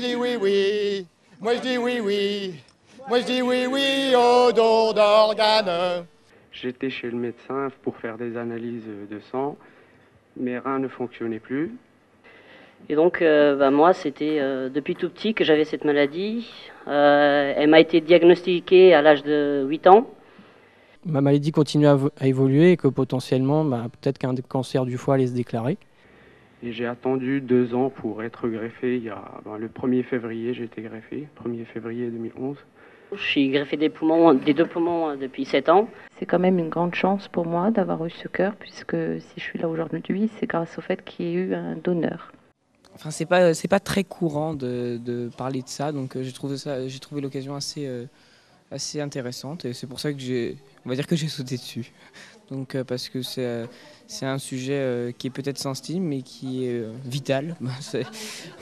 dis oui, oui. Moi je dis oui, oui. Moi je dis oui, oui au don d'organes. J'étais chez le médecin pour faire des analyses de sang. Mes reins ne fonctionnaient plus. Et donc, moi, c'était depuis tout petit que j'avais cette maladie. Elle m'a été diagnostiquée à l'âge de 8 ans. Ma maladie continue à évoluer et que potentiellement, peut-être qu'un cancer du foie allait se déclarer. Et j'ai attendu 2 ans pour être greffé. Le 1er février, j'ai été greffé, 1er février 2011. Je suis greffé des deux poumons depuis 7 ans. C'est quand même une grande chance pour moi d'avoir eu ce cœur, puisque si je suis là aujourd'hui, c'est grâce au fait qu'il y ait eu un donneur. Enfin, c'est pas très courant de parler de ça, donc j'ai trouvé l'occasion assez intéressante et c'est pour ça que on va dire que j'ai sauté dessus. Donc parce que c'est un sujet qui est peut-être sensible mais qui est vital.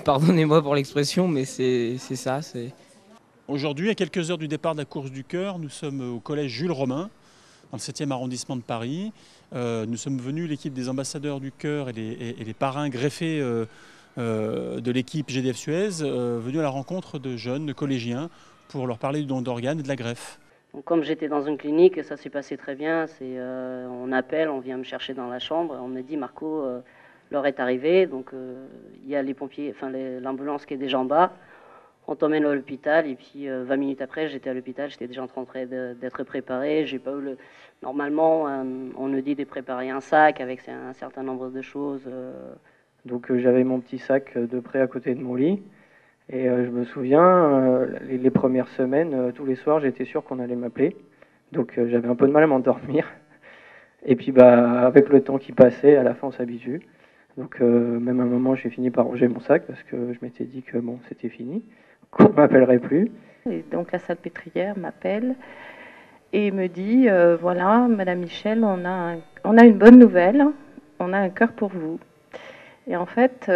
Pardonnez-moi pour l'expression, mais c'est ça. Aujourd'hui, à quelques heures du départ de la course du cœur, nous sommes au collège Jules Romain, dans le 7e arrondissement de Paris. Nous sommes venus, l'équipe des ambassadeurs du cœur et les parrains greffés de l'équipe GDF Suez, venus à la rencontre de jeunes, de collégiens, pour leur parler du don d'organes et de la greffe. Donc, comme j'étais dans une clinique, ça s'est passé très bien. On appelle, on vient me chercher dans la chambre. On me dit, Marco, l'heure est arrivée. Donc, il y a les pompiers, l'ambulance qui est déjà en bas. On t'emmène à l'hôpital. Et puis, 20 minutes après, j'étais à l'hôpital. J'étais déjà en train d'être préparé. J'ai pas eu Normalement, on nous dit de préparer un sac avec un certain nombre de choses. Donc, j'avais mon petit sac de près à côté de mon lit. Et je me souviens, les premières semaines, tous les soirs, j'étais sûr qu'on allait m'appeler. Donc j'avais un peu de mal à m'endormir. Et puis avec le temps qui passait, à la fin on s'habitue. Donc même à un moment, j'ai fini par ranger mon sac parce que je m'étais dit que bon, c'était fini, qu'on ne m'appellerait plus. Et donc la salpêtrière m'appelle et me dit, voilà, Madame Michel, on a une bonne nouvelle, on a un cœur pour vous. Et en fait,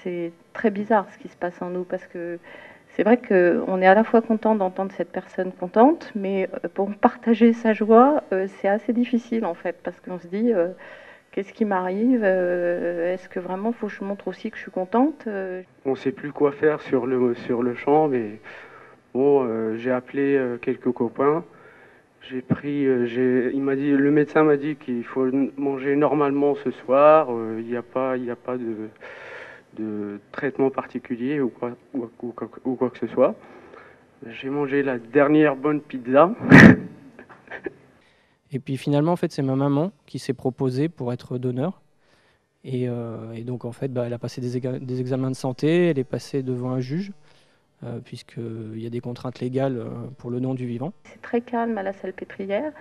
c'est très bizarre ce qui se passe en nous, parce que c'est vrai qu'on est à la fois content d'entendre cette personne contente, mais pour partager sa joie, c'est assez difficile en fait, parce qu'on se dit, qu'est-ce qui m'arrive? Est-ce que vraiment faut que je montre aussi que je suis contente? On ne sait plus quoi faire sur le champ, mais bon, j'ai appelé quelques copains. Le médecin m'a dit qu'il faut manger normalement ce soir. Il n'y a pas de traitement particulier ou quoi que ce soit. J'ai mangé la dernière bonne pizza. Et puis finalement, en fait, c'est ma maman qui s'est proposée pour être donneur. Et donc, en fait, elle a passé des examens de santé, elle est passée devant un juge. Puisqu'il y a des contraintes légales pour le don du vivant. C'est très calme à la salpêtrière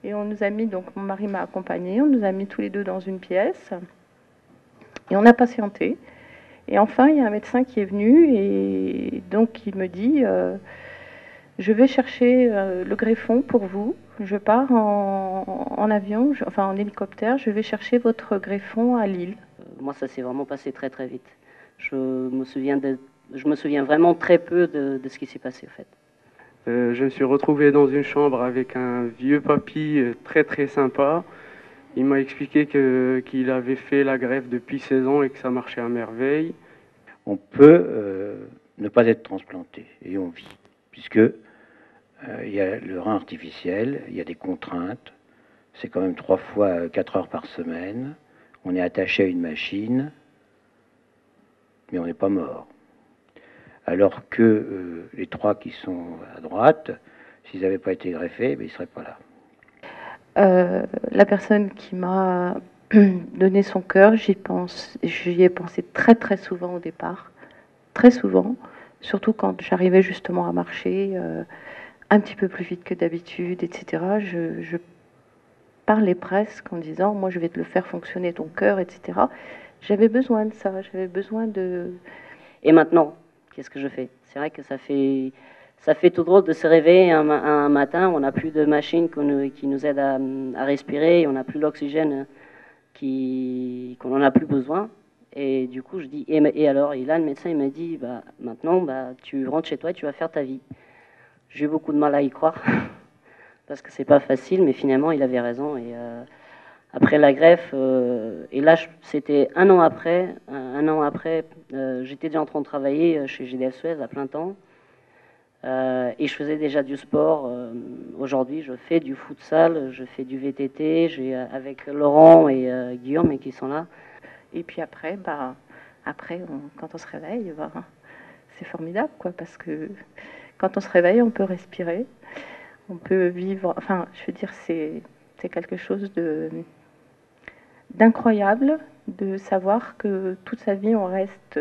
et on nous a mis, donc mon mari m'a accompagné, on nous a mis tous les deux dans une pièce et on a patienté. Et enfin, il y a un médecin qui est venu et donc il me dit je vais chercher le greffon pour vous, je pars en avion, en hélicoptère, je vais chercher votre greffon à Lille. Moi, ça s'est vraiment passé très très vite. Je me souviens vraiment très peu de ce qui s'est passé, en fait. Je me suis retrouvé dans une chambre avec un vieux papy très très sympa. Il m'a expliqué qu'il avait fait la greffe depuis 16 ans et que ça marchait à merveille. On peut ne pas être transplanté et on vit, puisque il y a le rein artificiel, il y a des contraintes. C'est quand même 3 fois 4 heures par semaine. On est attaché à une machine, mais on n'est pas mort. Alors que les 3 qui sont à droite, s'ils n'avaient pas été greffés, ils ne seraient pas là. La personne qui m'a donné son cœur, j'y ai pensé très très souvent au départ, très souvent, surtout quand j'arrivais justement à marcher un petit peu plus vite que d'habitude, etc. Je parlais presque en disant, moi je vais te le faire fonctionner ton cœur, etc. J'avais besoin de ça, j'avais besoin de... Et maintenant, qu'est-ce que je fais? C'est vrai que ça fait tout drôle de se réveiller un matin, on n'a plus de machine qui nous aide à respirer, on n'a plus l'oxygène qu'on n'en a plus besoin. Et du coup, je dis, et alors? Et là, le médecin, il m'a dit, maintenant, tu rentres chez toi et tu vas faire ta vie. J'ai eu beaucoup de mal à y croire, parce que c'est pas facile, mais finalement, il avait raison. Et après la greffe. Et là, c'était un an après. J'étais déjà en train de travailler chez GDF Suez à plein temps. Et je faisais déjà du sport. Aujourd'hui, je fais du futsal, je fais du VTT. J'ai avec Laurent et Guillaume qui sont là. Et puis après, quand on se réveille, c'est formidable, quoi, parce que quand on se réveille, on peut respirer, on peut vivre. Enfin, je veux dire, c'est quelque chose d'incroyable de savoir que toute sa vie, on reste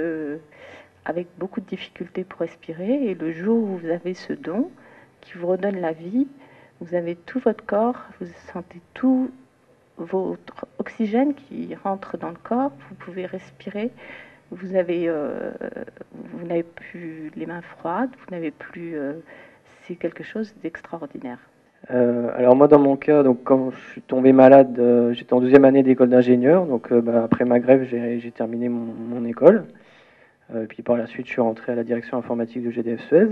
avec beaucoup de difficultés pour respirer. Et le jour où vous avez ce don qui vous redonne la vie, vous avez tout votre corps, vous sentez tout votre oxygène qui rentre dans le corps, vous pouvez respirer, vous n'avez plus les mains froides, vous n'avez plus... c'est quelque chose d'extraordinaire. Alors moi dans mon cas, donc quand je suis tombé malade, j'étais en 2e année d'école d'ingénieur, donc après ma grève j'ai terminé mon école, puis par la suite je suis rentré à la direction informatique de GDF Suez.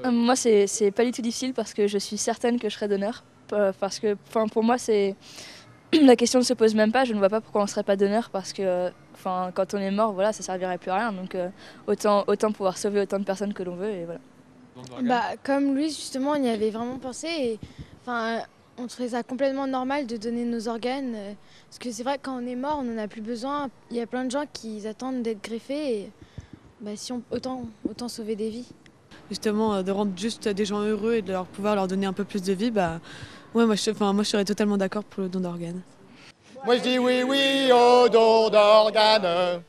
Moi c'est pas du tout difficile parce que je suis certaine que je serai donneur, parce que pour moi c'est... La question ne se pose même pas, je ne vois pas pourquoi on ne serait pas donneur parce que quand on est mort, voilà, ça ne servirait plus à rien. Donc autant pouvoir sauver autant de personnes que l'on veut. Et voilà. Comme Louise, justement, on y avait vraiment pensé. Et, on trouvait ça complètement normal de donner nos organes. Parce que c'est vrai que quand on est mort, on n'en a plus besoin. Il y a plein de gens qui attendent d'être greffés. Et autant sauver des vies. Justement, de rendre juste des gens heureux et de pouvoir leur donner un peu plus de vie, ouais, moi je serais totalement d'accord pour le don d'organes. Moi je dis oui, oui au don d'organes.